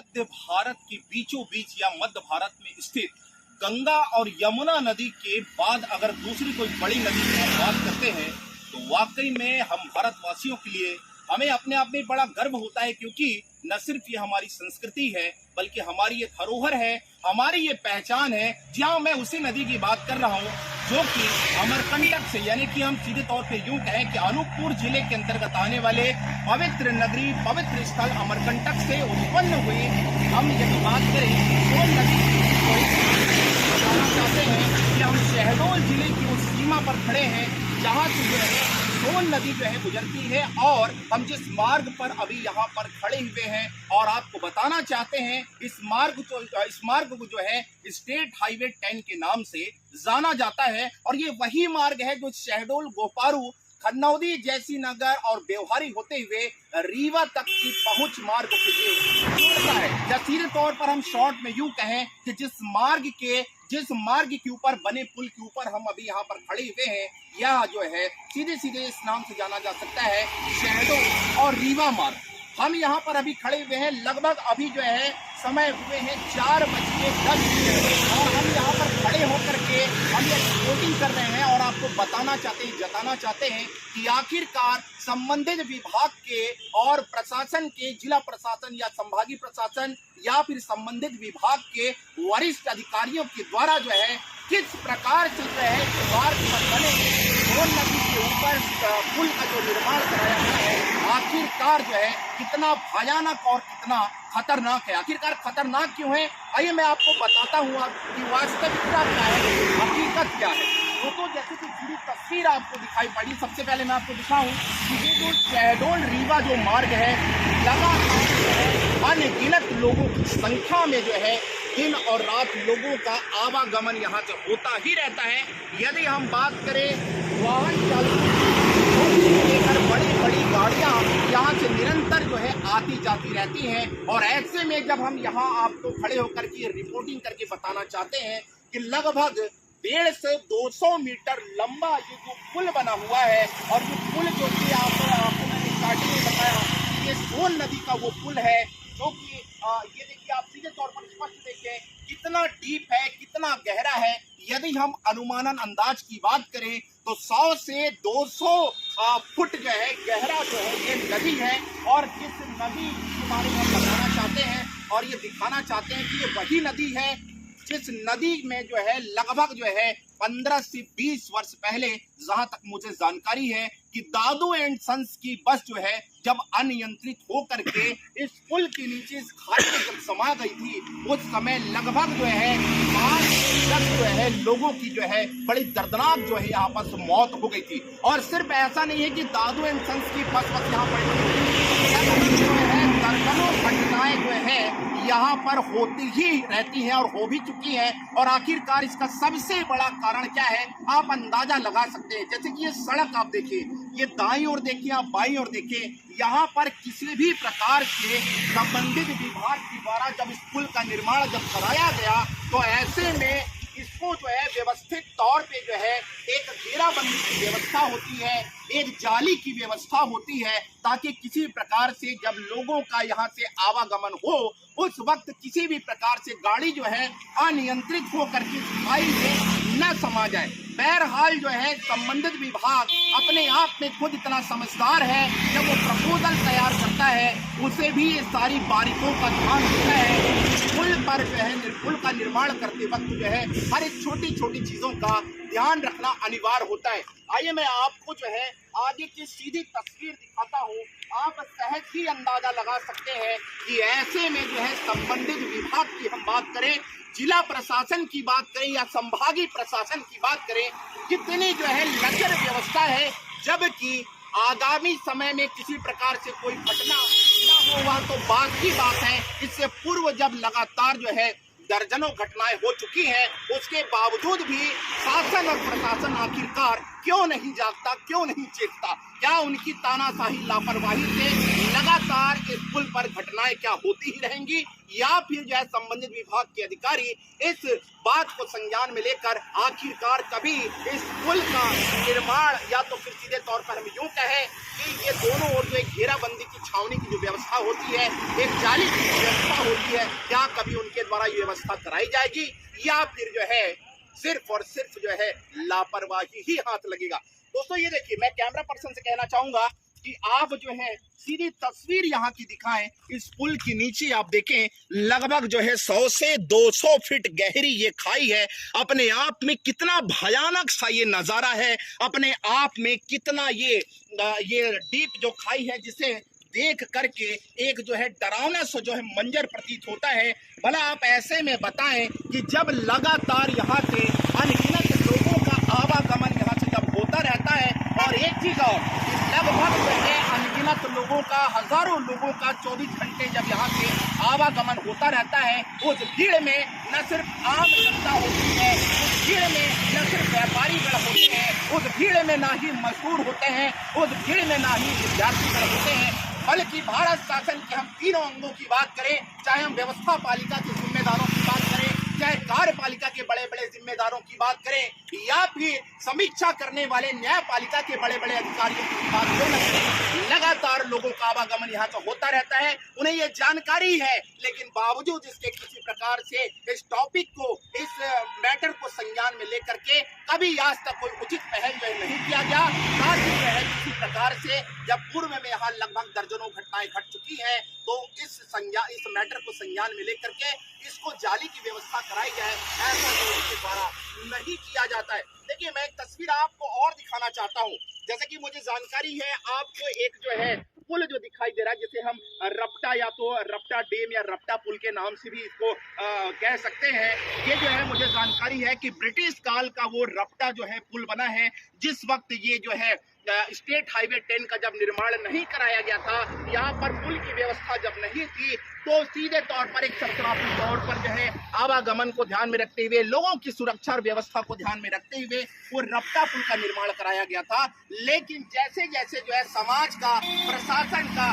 मध्य भारत के बीचों बीच या मध्य भारत में स्थित गंगा और यमुना नदी के बाद अगर दूसरी कोई बड़ी नदी की हम बात करते हैं तो वाकई में हम भारतवासियों के लिए हमें अपने आप में बड़ा गर्व होता है, क्योंकि न सिर्फ ये हमारी संस्कृति है बल्कि हमारी ये धरोहर है, हमारी ये पहचान है। जहाँ मैं उसी नदी की बात कर रहा हूँ जो कि अमरकंटक से, यानी कि हम सीधे तौर पे यूं कहें कि अनूपपुर जिले के अंतर्गत आने वाले पवित्र नगरी, पवित्र स्थल अमरकंटक से उत्पन्न हुई। हम यदि बात करें तो नदी बताना चाहते हैं कि हम शहडोल जिले की उस सीमा पर खड़े हैं जहाँ से जो है सोन नदी जो है गुजरती है, और हम जिस मार्ग पर अभी यहाँ पर खड़े हुए हैं और आपको बताना चाहते हैं इस मार्ग को जो है स्टेट हाईवे 10 के नाम से जाना जाता है। और ये वही मार्ग है जो शहडोल, गोपारू, खन्नौदी, जैसी नगर और व्यवहारी होते हुए रीवा तक की पहुंच मार्ग के लिए जोड़ता है। या सीधे तौर पर हम शॉर्ट में यूं कहें कि जिस मार्ग के ऊपर बने पुल के ऊपर हम अभी यहाँ पर खड़े हुए हैं, यह जो है सीधे सीधे इस नाम से जाना जा सकता है शहडोल और रीवा मार्ग। हम यहाँ पर अभी खड़े हुए हैं, लगभग अभी जो है समय हुए हैं 4:10 और हम यहाँ पर खड़े होकर के हम ये रिपोर्टिंग कर रहे हैं और आपको बताना चाहते हैं कि आखिरकार संबंधित विभाग के और प्रशासन के, जिला प्रशासन या संभागीय प्रशासन या फिर संबंधित विभाग के वरिष्ठ अधिकारियों के द्वारा जो है किस प्रकार से जो है मार्ग पर बने सोन नदी के ऊपर पुल का जो निर्माण कराया गया है, आखिरकार जो है कितना भयानक और कितना खतरनाक है। आखिरकार खतरनाक क्यों है, आइए मैं आपको बताता हूँ कि वास्तविकता क्या है, हकीकत क्या है। तो जैसे कि पूरी तस्वीर आपको दिखाई पड़ी, सबसे पहले मैं आपको दिखाऊं कि ये जो शहडोल रीवा जो मार्ग है, लगातार अनगिनत लोगों की संख्या में जो है दिन और रात लोगों का आवागमन यहाँ से होता ही रहता है। यदि हम बात करें वाहन चालकों लेकर बड़ी गाड़ियाँ यहाँ से निरंतर जो है आती जाती रहती हैं, और ऐसे में जब हम यहाँ आपको खड़े होकर के रिपोर्टिंग करके बताना चाहते हैं कि लगभग 150 से 200 मीटर लंबा ये जो पुल बना हुआ है, और ये पुल जो कि आपको मैंने स्टार्टिंग में बताया ये सोन नदी का वो पुल है जो कि ये देखिए आप सीधे तौर पर स्पष्ट देखें कितना डीप है, कितना गहरा है। यदि हम अनुमानन अंदाज की बात करें तो 100 से 200 फुट जो है गहरा जो है ये नदी है। और जिस नदी के बारे में हम बताना चाहते हैं और ये दिखाना चाहते हैं कि ये वही नदी है जिस नदी में जो है लगभग जो है 15 से 20 वर्ष पहले, जहां तक मुझे जानकारी है कि दादू एंड सन्स की बस जो है जब अनियंत्रित होकर के इस पुल के नीचे इस खाई में जब समा गई थी, उस समय लगभग जो है 5 से 10 जो है लोगों की जो है बड़ी दर्दनाक जो है यहाँ पर मौत हो गई थी। और सिर्फ ऐसा नहीं है कि दादू एंड सन्स की बस यहाँ पर दर्जनों घटनाएं जो है यहाँ पर होती ही रहती हैं और हो भी चुकी है। और आखिरकार इसका सबसे बड़ा कारण क्या है आप अंदाजा लगा सकते हैं। जैसे कि ये सड़क आप देखिए, ये दाईं ओर देखिए, आप बाईं ओर देखिए, यहाँ पर किसी भी प्रकार से संबंधित विभाग के द्वारा जब इस पुल का निर्माण जब कराया गया तो ऐसे में इसको जो है व्यवस्थित तौर पे जो है एक घेराबंदी की व्यवस्था होती है, एक जाली की व्यवस्था होती है, ताकि किसी प्रकार से जब लोगों का यहाँ से आवागमन हो उस वक्त किसी भी प्रकार से गाड़ी जो है अनियंत्रित होकर के खाई में न समा जाए। बहरहाल जो है संबंधित विभाग अपने आप में खुद इतना समझदार है, जब वो प्रपोजल तैयार करता है उसे भी ये सारी बारीकों का ध्यान रखता है। पुल पर जो है पुल का निर्माण करते वक्त जो है हर एक छोटी छोटी चीजों का ध्यान रखना अनिवार्य होता है। आइए मैं आपको जो है आगे की सीधी तस्वीर दिखाता हूँ, आप सहज ही अंदाजा लगा सकते हैं कि ऐसे में जो है संबंधित विभाग की हम बात करें, जिला प्रशासन की बात करें या संभागीय प्रशासन की बात करें, कितनी जो है लचर व्यवस्था है। जबकि आगामी समय में किसी प्रकार से कोई घटना न होगा तो बात की बात है, इससे पूर्व जब लगातार जो है दर्जनों घटनाएं हो चुकी हैं, उसके बावजूद भी शासन और प्रशासन आखिरकार क्यों नहीं जागता, क्यों नहीं चेतता? क्या उनकी तानाशाही लापरवाही से लगातार इस पुल पर घटनाएं क्या होती ही रहेंगी, या फिर जो है संबंधित विभाग के अधिकारी इस बात को संज्ञान में लेकर आखिरकार कभी इस पुल का निर्माण, या तो फिर सीधे तौर पर हम यूं कहें कि ये दोनों ओर जो एक घेराबंदी की छावनी की जो व्यवस्था होती है, एक जाली की व्यवस्था होती है, क्या कभी उनके द्वारा ये व्यवस्था कराई जाएगी, या फिर जो है सिर्फ और सिर्फ जो है लापरवाही ही हाथ लगेगा। दोस्तों ये देखिए, मैं कैमरा पर्सन से कहना चाहूंगा कि आप जो है सीधी तस्वीर यहाँ की दिखाएं। इस पुल के नीचे आप देखें, लगभग जो है 100 से 200 फीट गहरी ये खाई है। अपने आप में कितना भयानक सा ये नजारा है, अपने आप में कितना ये डीप जो खाई है, जिसे देख करके एक जो है डरावना सा जो है मंजर प्रतीत होता है। भला आप ऐसे में बताएं कि जब लगातार यहाँ से अनगिनत लोगों का आवागमन यहाँ से जब होता रहता है, और एक चीज और, लगभग जो है अनगिनत लोगों का, हजारों लोगों का 24 घंटे जब यहाँ से आवागमन होता रहता है, उस भीड़ में न सिर्फ आम जनता होती है, उस भीड़ में न सिर्फ व्यापारीगण होते हैं, उस भीड़ में ना ही मजदूर होते हैं, उस भीड़ में ना ही विद्यार्थीगण होते हैं, बल्कि भारत शासन के हम तीनों अंगों की बात करें, चाहे हम व्यवस्था पालिका के जिम्मेदारों की बात करें, चाहे कार्यपालिका के बड़े बड़े जिम्मेदारों की बात करें, या फिर समीक्षा करने वाले न्यायपालिका के बड़े बड़े अधिकारियों की बात करें, लगातार लोगों का आवागमन यहाँ तो होता रहता है, उन्हें ये जानकारी है, लेकिन बावजूद इसके किसी प्रकार से इस टॉपिक को, इस मैटर को संज्ञान में लेकर के कभी आज तक कोई उचित पहल जो है नहीं किया गया। साथ ही जो है किसी प्रकार से जब पूर्व में यहाँ लगभग दर्जनों घटनाएं घट चुकी हैं, तो इस मैटर को संज्ञान में लेकर के इसको जाली की व्यवस्था कराई जाए, ऐसा जो इसके द्वारा नहीं किया जाता है। देखिए, मैं एक तस्वीर आपको और दिखाना चाहता हूँ। जैसे कि मुझे जानकारी है, आपको एक जो है पुल जो दिखाई दे रहा है, जिसे हम रपटा या तो रपटा डैम या रपटा पुल के नाम से भी इसको कह सकते हैं, ये जो है मुझे जानकारी है कि ब्रिटिश काल का वो रपटा जो है पुल बना है। जिस वक्त ये जो है स्टेट हाईवे 10 का जब निर्माण नहीं कराया गया था, यहाँ पर पुल की व्यवस्था जब नहीं थी, तो सीधे तौर पर एक सरसरापी तौर पर जो है आवागमन को ध्यान में रखते हुए, लोगों की सुरक्षा और व्यवस्था को ध्यान में रखते हुए वो रपटा पुल का निर्माण कराया गया था। लेकिन जैसे जैसे जो है समाज का, प्रशासन का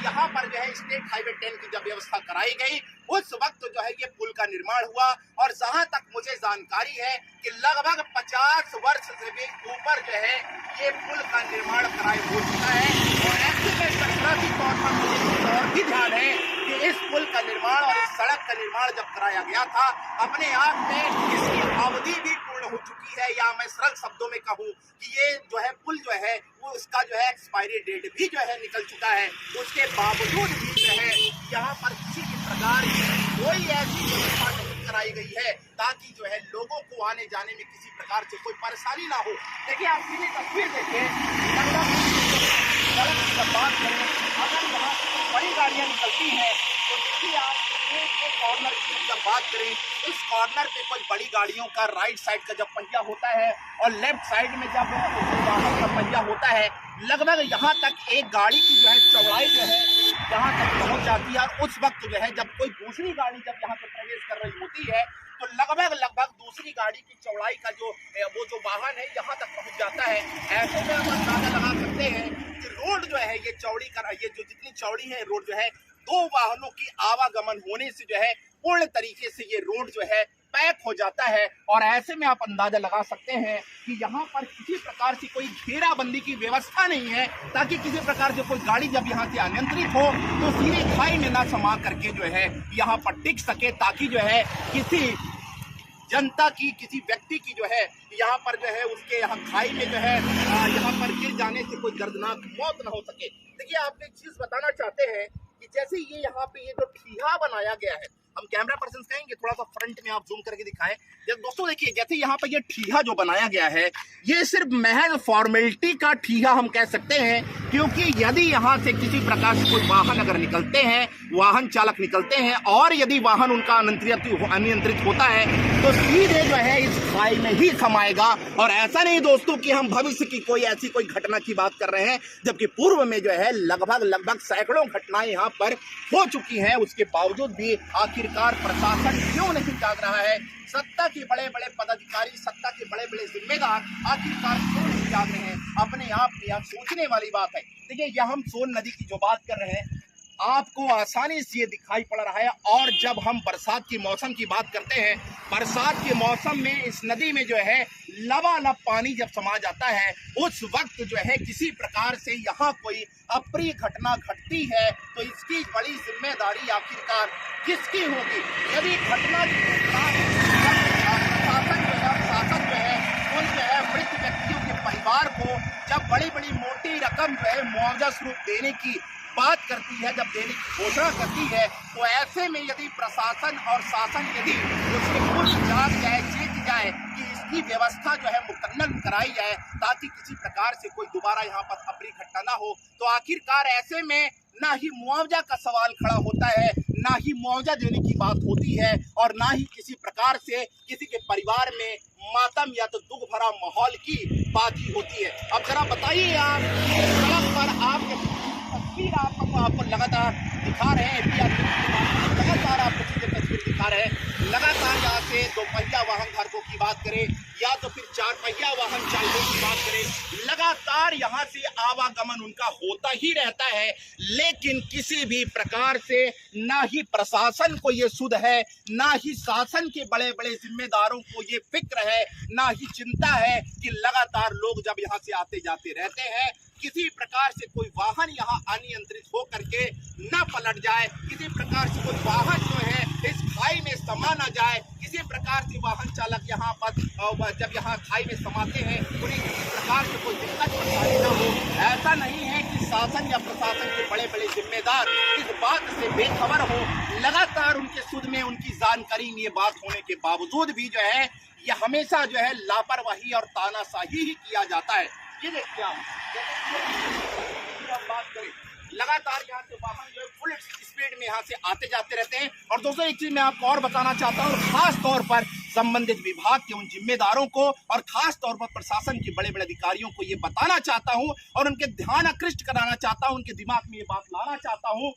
यहाँ पर जो है स्टेट हाईवे 10 की जब व्यवस्था कराई गई, उस वक्त जो है ये पुल का निर्माण हुआ। और जहां तक मुझे जानकारी है कि लगभग 50 वर्ष से भी ऊपर जो है ये पुल का निर्माण कराया हो चुका है। और ऐसे में सरसराती तौर पर मुझे और भी ध्यान है कि इस पुल का निर्माण और इस सड़क का निर्माण जब कराया गया था, अपने आप में इसकी अवधि भी पूर्ण हो चुकी है, या मैं सरल शब्दों में कहूँ कि ये जो है पुल जो है वो इसका जो है एक्सपायरी डेट भी जो है निकल चुका है। उसके बावजूद भी जो है यहाँ पर किसी भी प्रकार की कोई ऐसी व्यवस्था नहीं कराई गई है ताकि जो है लोगों को आने जाने में किसी प्रकार से कोई परेशानी ना हो। देखिए, आप सीधी तस्वीर देखिए, सड़क की जब बात करें, अगर यहाँ बड़ी गाड़ियाँ निकलती हैं तो देखिए आप एक कॉर्नर की जब बात करें, इस कॉर्नर पे कोई बड़ी गाड़ियों का राइट साइड का जब पहिया होता है और लेफ्ट साइड में जब वाहन का पहिया होता है, लगभग यहाँ तक एक गाड़ी की जो है चौड़ाई जो है यहाँ तक पहुँच जाती है। और उस वक्त जो है जब कोई दूसरी गाड़ी जब यहाँ पे प्रवेश कर रही होती है, तो लगभग दूसरी गाड़ी की चौड़ाई का जो वाहन है यहाँ तक पहुँच जाता है। ऐसे में हम अंदाजा लगा सकते हैं कि रोड जो है ये चौड़ी ये जो जितनी चौड़ी है रोड जो है, दो वाहनों की आवागमन होने से जो है पूर्ण तरीके से ये रोड जो है पैक हो जाता है। और ऐसे में आप अंदाजा लगा सकते हैं कि यहाँ पर किसी प्रकार की कोई घेराबंदी की व्यवस्था नहीं है, ताकि किसी प्रकार से कोई गाड़ी जब यहाँ से अनियंत्रित हो तो सीधे खाई में ना समा करके जो है यहाँ पर टिक सके, ताकि जो है किसी जनता की, किसी व्यक्ति की जो है यहाँ पर जो है उसके यहाँ खाई में जो है यहाँ पर गिर जाने से कोई दर्दनाक मौत न हो सके। देखिए, आपको एक चीज बताना चाहते हैं कि जैसे ये यहाँ पे ये जो ठीहा बनाया गया है, हम कैमरा पर्सन कहेंगे थोड़ा सा फ्रंट में आप जूम करके दिखाएं। दोस्तों देखिए, जैसे यहाँ पे ये ठीहा जो बनाया गया है, ये सिर्फ महज फॉर्मेलिटी का ठीहा हम कह सकते हैं, क्योंकि यदि यहाँ से किसी प्रकार से कोई वाहन अगर निकलते हैं, वाहन चालक निकलते हैं, और यदि वाहन उनका अनियंत्रित होता है तो सीधे जो है इस खाई में ही समाएगा। और ऐसा नहीं दोस्तों कि हम भविष्य की कोई ऐसी कोई घटना की बात कर रहे हैं, जबकि पूर्व में जो है लगभग सैकड़ों घटनाएं यहाँ पर हो चुकी हैं। उसके बावजूद भी आखिर आखिरकार प्रशासन क्यों नहीं जाग रहा है? सत्ता के बड़े बड़े पदाधिकारी, सत्ता के बड़े बड़े जिम्मेदार आखिरकार क्यों नहीं जाग रहे हैं? अपने आप में यह सोचने वाली बात है। देखिए, यह हम सोन नदी की जो बात कर रहे हैं, आपको आसानी से ये दिखाई पड़ रहा है। और जब हम बरसात के मौसम की बात करते हैं, बरसात के मौसम में इस नदी में जो है लबालब पानी जब समा जाता है, उस वक्त जो है किसी प्रकार से यहाँ कोई अप्रिय घटना घटती है तो इसकी बड़ी जिम्मेदारी आखिरकार किसकी होगी? यदि घटना शासन जो है उन जो है मृत व्यक्तियों के परिवार को जब बड़ी बड़ी मोटी रकम जो है मुआवजा स्वरूप देने की बात करती है, जब देने की घोषणा करती है, तो ऐसे में यदि प्रशासन और शासन यदि उसके पूर्व जाग जाए, चेत जाए कि इसकी व्यवस्था जो है मुकम्मल कराई जाए ताकि किसी प्रकार से कोई दोबारा यहाँ पर अप्रिय घटना ना हो, तो आखिरकार ऐसे में ना ही मुआवजा का सवाल खड़ा होता है, ना ही मुआवजा देने की बात होती है, और ना ही किसी प्रकार से किसी के परिवार में मातम या तो दुख भरा माहौल की बात ही होती है। अब जरा बताइए, आप सड़क पर आपके तस्वीर आपको लगातार दिखा रहे हैं, लगातार आपको तस्वीर दिखा रहे हैं, लगातार यहाँ से 2 पहिया वाहन धारकों की बात करें या तो फिर 4 पहिया वाहन चालकों की बात करें, लगातार यहाँ से आवागमन उनका होता ही रहता है। लेकिन किसी भी प्रकार से ना ही प्रशासन को ये सुध है, ना ही शासन के बड़े बड़े जिम्मेदारों को ये फिक्र है, ना ही चिंता है कि लगातार लोग जब यहाँ से आते जाते रहते हैं, किसी प्रकार से कोई वाहन यहाँ अनियंत्रित हो करके न पलट जाए, किसी प्रकार से कोई वाहन जो है इस खाई में समा न जाए, किसी प्रकार से वाहन चालक यहाँ पर जब यहाँ खाई में समाते हैं उन्हें किसी प्रकार से कोई दिक्कत परेशानी न हो। ऐसा नहीं है कि शासन या प्रशासन के बड़े बड़े जिम्मेदार इस बात से बेखबर हो, लगातार उनके सुध में उनकी जानकारी में ये बात होने के बावजूद भी जो है ये हमेशा जो है लापरवाही और तानाशाही ही किया जाता है। ये देखिए आप बात करें, लगातार यहाँ से वाहन जो है फुल स्पीड में यहाँ से आते जाते रहते हैं। और दोस्तों, एक चीज मैं आपको और बताना चाहता हूँ, खास तौर पर संबंधित विभाग के उन जिम्मेदारों को और खास तौर पर प्रशासन के बड़े बड़े अधिकारियों को ये बताना चाहता हूँ और उनके ध्यान आकृष्ट कराना चाहता हूँ, उनके दिमाग में ये बात लाना चाहता हूँ।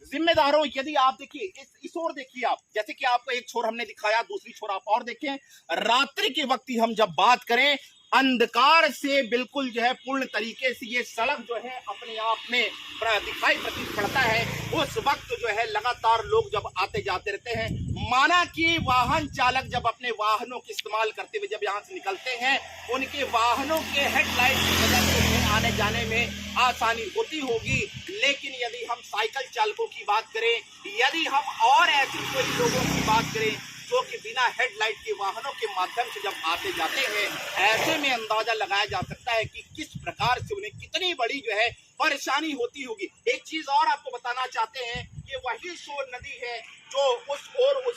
जिम्मेदारों, यदि आप देखिए इस ओर देखिए, आप जैसे कि आपको एक छोर हमने दिखाया, दूसरी छोर आप और देखें। रात्रि के वक्त ही हम जब बात करें, अंधकार से बिल्कुल जो है पूर्ण तरीके से ये सड़क जो है अपने आप में दिखाई प्रतीत पड़ता है। उस वक्त जो है लगातार लोग जब आते जाते रहते हैं, माना कि वाहन चालक जब अपने वाहनों के इस्तेमाल करते हुए जब यहाँ से निकलते हैं, उनके वाहनों के हेडलाइट की वजह से आने जाने में आसानी होती होगी। लेकिन यदि हम साइकिल चालकों की बात करें, यदि हम और ऐसे कोई लोगों की बात करें जो कि बिना हेडलाइट के वाहनों के माध्यम से जब आते जाते हैं, ऐसे में अंदाजा लगाया जा सकता है कि किस प्रकार से उन्हें कितनी बड़ी जो है परेशानी होती होगी। एक चीज और आपको बताना चाहते हैं कि वही सोन नदी है जो उस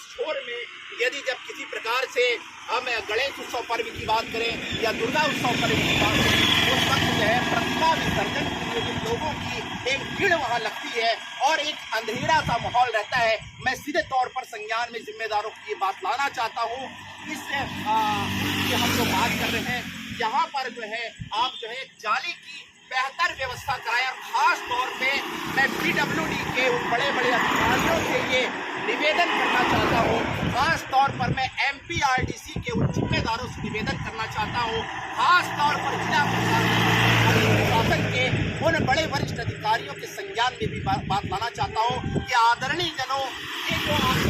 छोर में यदि जब किसी प्रकार से हम गणेश उत्सव पर्व की बात करें या दुर्गा उत्सव पर्व की बात करें, उस वक्त जो है प्रतिमा विसर्जन के लिए लोगों की एक भीड़ वहां लगती है और एक अंधेरा सा माहौल रहता है। मैं सीधे तौर पर संज्ञान में जिम्मेदारों की ये बात लाना चाहता हूँ। इससे हम जो बात कर रहे हैं, यहाँ पर जो है आप जो है जाली की बेहतर व्यवस्था कराएं। और खास तौर पे मैं PWD के उन बड़े बड़े अधिकारियों से ये निवेदन करना चाहता हूँ, खास तौर पर मैं MPRDC के उन जिम्मेदारों से निवेदन करना चाहता हूँ, खास तौर पर जिला प्रशासन के उन बड़े वरिष्ठ अधिकारियों के संज्ञान में भी बात लाना चाहता हूँ कि आदरणीय जनों, ये जो आपको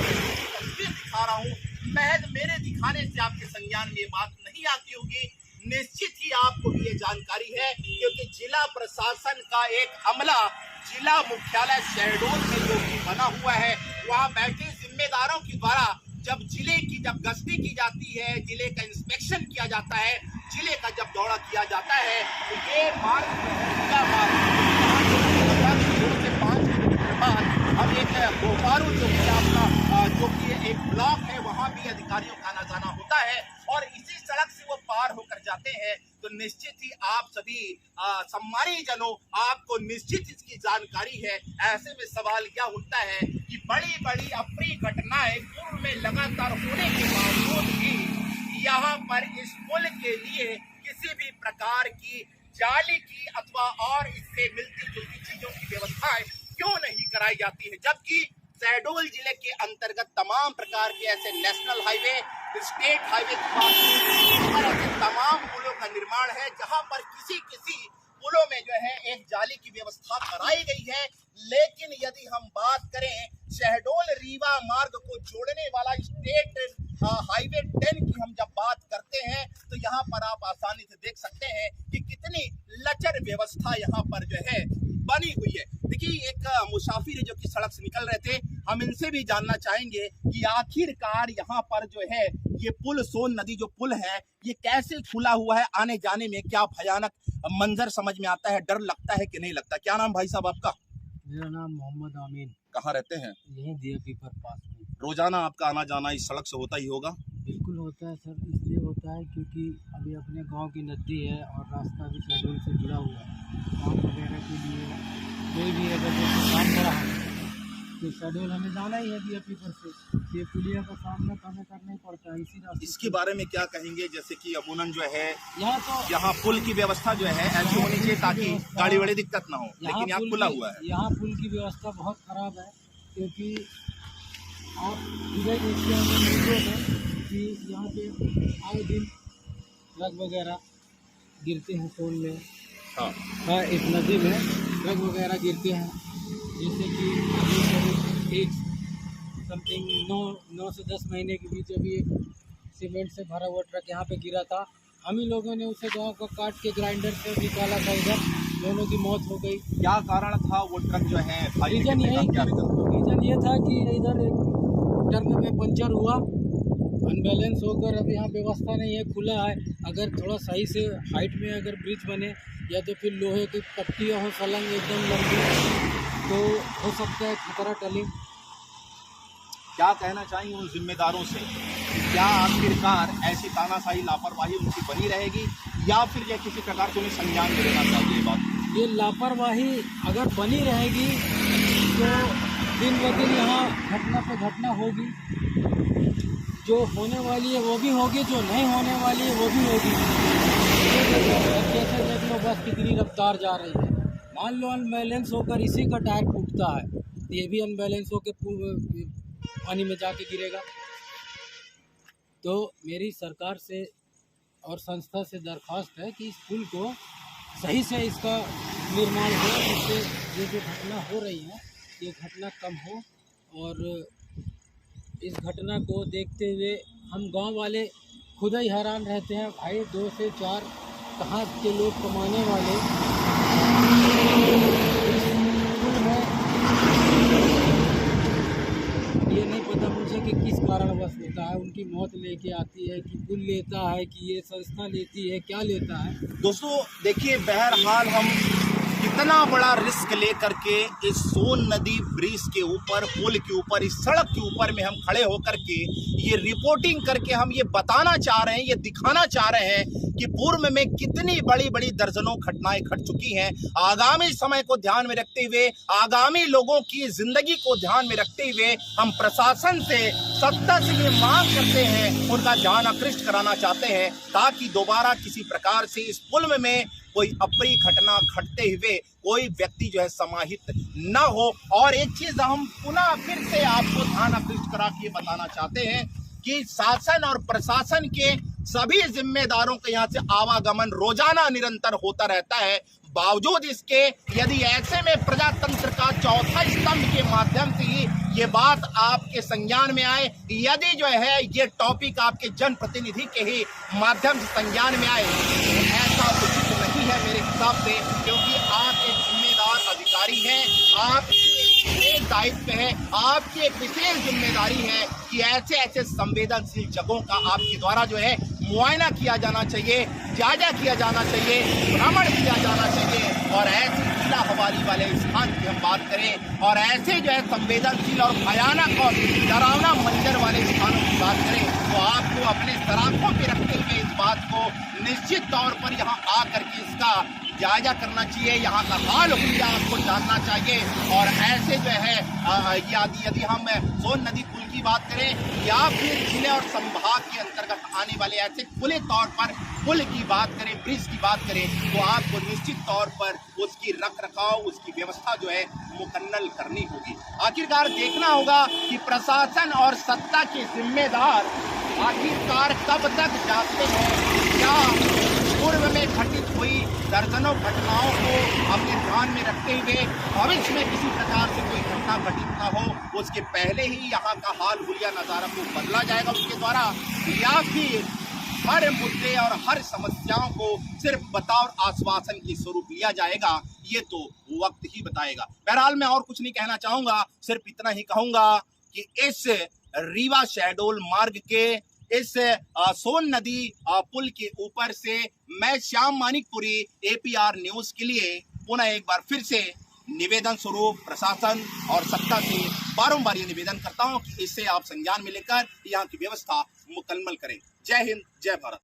तस्वीर दिखा रहा हूँ, महज मेरे दिखाने से आपके संज्ञान में ये बात नहीं आती होगी। निश्चित ही आपको भी ये जानकारी है, क्योंकि जिला प्रशासन का एक अमला जिला मुख्यालय शहडोल में जो कि बना हुआ है, वहाँ बैठे जिम्मेदारों के द्वारा जब जिले की जब गश्ती की जाती है, जिले का इंस्पेक्शन किया जाता है, जिले का जब दौरा किया जाता है, तो ये मार्ग से 5 किलोमीटर बाद हम एक बोकारो जो कि आपका जो कि एक ब्लॉक है, वहाँ भी अधिकारियों का आना जाना होता है और इसी सड़क से वो पार होकर जाते हैं। तो निश्चित ही आप सभी सम्मानीय जनों, आपको निश्चित इसकी जानकारी है। ऐसे में सवाल क्या उठता है कि बड़ी बड़ी अप्रिय घटनाएं पूर्व में लगातार होने के बावजूद भी यहाँ पर इस पुल के लिए किसी भी प्रकार की जाली की अथवा और इससे मिलती जुलती चीजों की व्यवस्थाएं क्यों नहीं कराई जाती है, जबकि शहडोल जिले के अंतर्गत तमाम प्रकार के ऐसे नेशनल हाईवे, स्टेट हाईवे पर ऐसे तमाम पुलों का निर्माण है जहां पर किसी पुलों में जो है एक जाली की व्यवस्था कराई गई है। लेकिन यदि हम बात करें शहडोल रीवा मार्ग को जोड़ने वाला स्टेट हाईवे 10 की हम जब बात करते हैं तो यहाँ पर आप आसानी से देख सकते हैं कि कितनी लचर व्यवस्था यहाँ पर जो है बनी हुई है। देखिए, एक मुसाफिर जो कि सड़क से निकल रहे थे, हम इनसे भी जानना चाहेंगे कि आखिरकार यहाँ पर जो है ये पुल, सोन नदी जो पुल है, ये कैसे खुला हुआ है, आने जाने में क्या भयानक मंजर समझ में आता है, डर लगता है कि नहीं लगता। क्या नाम भाई साहब आपका? मेरा नाम मोहम्मद आमीन। कहाँ रहते हैं? यहीं DAP पर पास में। रोजाना आपका आना जाना इस सड़क से होता ही होगा? बिल्कुल होता है सर, इसलिए होता है क्योंकि अभी अपने गांव की नदी है और रास्ता भी शहडोल से जुड़ा हुआ है। काम वगैरह के लिए कोई भी अगर जैसे काम पड़ा है तो शहडोल हमें जाना ही है DAP पर से। ये पुलिया का सामना हमें करना ही पड़ता है इसी रास्ते। इसके बारे में क्या कहेंगे? जैसे कि अमूमन जो है यहाँ पुल की व्यवस्था जो है ऐसी होनी चाहिए ताकि गाड़ी वाड़ी दिक्कत ना हो, लेकिन यहाँ खुला हुआ है। यहाँ पुल की व्यवस्था बहुत खराब है क्योंकि आप इधर देखते हैं कि यहाँ पे आए दिन ट्रक वगैरह गिरते हैं सोन में। हाँ, इस नदी में ट्रक वगैरह गिरते हैं, जैसे कि अभी एक समथिंग 9 से 10 महीने के बीच अभी एक सीमेंट से भरा हुआ ट्रक यहाँ पे गिरा था। हम ही लोगों ने उसे गांव का काट के ग्राइंडर से निकाला था, इधर दोनों की मौत हो गई। क्या कारण था वो ट्रक जो है? रीजन ये था कि इधर एक टर्क में पंचर हुआ, अनबैलेंस होकर। अब यहाँ व्यवस्था नहीं है, खुला है। अगर थोड़ा सही से हाइट में अगर ब्रिज बने या तो फिर लोहे की पट्टियाँ हो सलंग एकदम लंबी, तो हो सकता है खतरा टले। क्या कहना चाहिए उन जिम्मेदारों से? क्या आखिरकार ऐसी तानाशाही लापरवाही उनकी बनी रहेगी या फिर यह किसी प्रकार से उन्हें संज्ञान देना चाहिए? बात ये लापरवाही अगर बनी रहेगी तो दिन ब दिन यहाँ घटना पे घटना होगी। जो होने वाली है वो भी होगी, जो नहीं होने वाली है वो भी होगी। कैसे देख लो बस कितनी रफ्तार जा रही है। मान लो अनबैलेंस होकर इसी का टायर फूटता है, ये भी अनबैलेंस होकर पानी में जाके गिरेगा। तो मेरी सरकार से और संस्था से दरख्वास्त है कि इस पुल को सही से इसका निर्माण हो, जिससे ये जो घटना हो रही है ये घटना कम हो। और इस घटना को देखते हुए हम गांव वाले खुद ही हैरान रहते हैं। भाई 2 से 4 कहाँ के लोग कमाने वाले पुल में, ये नहीं पता मुझे कि किस कारणवश होता है, उनकी मौत लेके आती है कि पुल लेता है कि ये संस्था लेती है, क्या लेता है। दोस्तों देखिए, बहरहाल हम कितना बड़ा रिस्क लेकर के इस सोन नदी ब्रिज के ऊपर, पुल के ऊपर, इस सड़क के ऊपर में हम खड़े होकर के ये रिपोर्टिंग करके हम ये बताना चाह रहे हैं, ये दिखाना चाह रहे हैं कि पूर्व में कितनी बड़ी बड़ी दर्जनों घटनाएं घट चुकी हैं। आगामी समय को ध्यान में रखते हुए, आगामी लोगों की जिंदगी को ध्यान में रखते हुए हम प्रशासन से, सत्ता से ये मांग करते हैं, उनका ध्यान आकृष्ट कराना चाहते हैं ताकि दोबारा किसी प्रकार से इस पुल में कोई अप्रिय घटना घटते हुए कोई व्यक्ति जो है समाहित न हो। और एक चीज हम पुनः फिर से आपको ध्यान आकृष्ट करा के बताना चाहते हैं कि शासन और प्रशासन के सभी जिम्मेदारों के यहाँ से आवागमन रोजाना निरंतर होता रहता है। बावजूद इसके यदि ऐसे में प्रजातंत्र का चौथा स्तंभ के माध्यम से ही ये बात आपके संज्ञान में आए, यदि जो है ये टॉपिक आपके जनप्रतिनिधि के ही माध्यम से संज्ञान में आए, तो ऐसा उचित नहीं है मेरे हिसाब से, क्योंकि आप एक जिम्मेदार अधिकारी हैं, आपकी एक दायित्व है, आपकी एक विशेष जिम्मेदारी है कि ऐसे ऐसे संवेदनशील जगहों का आपके द्वारा जो है मुआयना किया जाना चाहिए, जायजा किया जाना चाहिए, भ्रमण किया जाना चाहिए। और ऐसे जिला हवाली वाले स्थान की हम बात करें और ऐसे जो है संवेदनशील और भयानक और डरावना मंजर वाले स्थानों की बात करें तो आपको अपने सराखों पे रखते हुए इस बात को निश्चित तौर पर यहाँ आकर के इसका जायजा करना चाहिए, यहाँ का हाल हुलिया आपको जानना चाहिए। और ऐसे जो है यदि हम सोन नदी पुल की बात करें या फिर जिले और संभाग के अंतर्गत आने वाले ऐसे खुले तौर पर पुल की बात करें, ब्रिज की बात करें, तो आपको निश्चित तौर पर उसकी रख रखाव, उसकी व्यवस्था जो है मुकम्मल करनी होगी। आखिरकार देखना होगा कि प्रशासन और सत्ता के जिम्मेदार आखिरकार कब तक जागते हैं, या पूर्व में घटित हुई दर्जनों घटनाओं को अपने ध्यान में रखते हुए भविष्य में किसी प्रकार से कोई घटना घटित न हो उसके पहले ही यहाँ का हाल हुलिया नज़ारा को बदला जाएगा उसके द्वारा, या फिर हर मुद्दे और हर समस्याओं को सिर्फ बतौर आश्वासन की स्वरूप लिया जाएगा, ये तो वक्त ही बताएगा। बहरहाल मैं और कुछ नहीं कहना चाहूंगा, सिर्फ इतना ही कहूंगा कि इस रीवा शहडोल मार्ग के इस सोन नदी पुल के ऊपर से मैं श्याम मानिकपुरी APR न्यूज के लिए पुनः एक बार फिर से निवेदन स्वरूप प्रशासन और सत्ता से बारंबार ये निवेदन करता हूं कि इससे आप संज्ञान में लेकर यहाँ की व्यवस्था मुकम्मल करें। जय हिंद, जय भारत।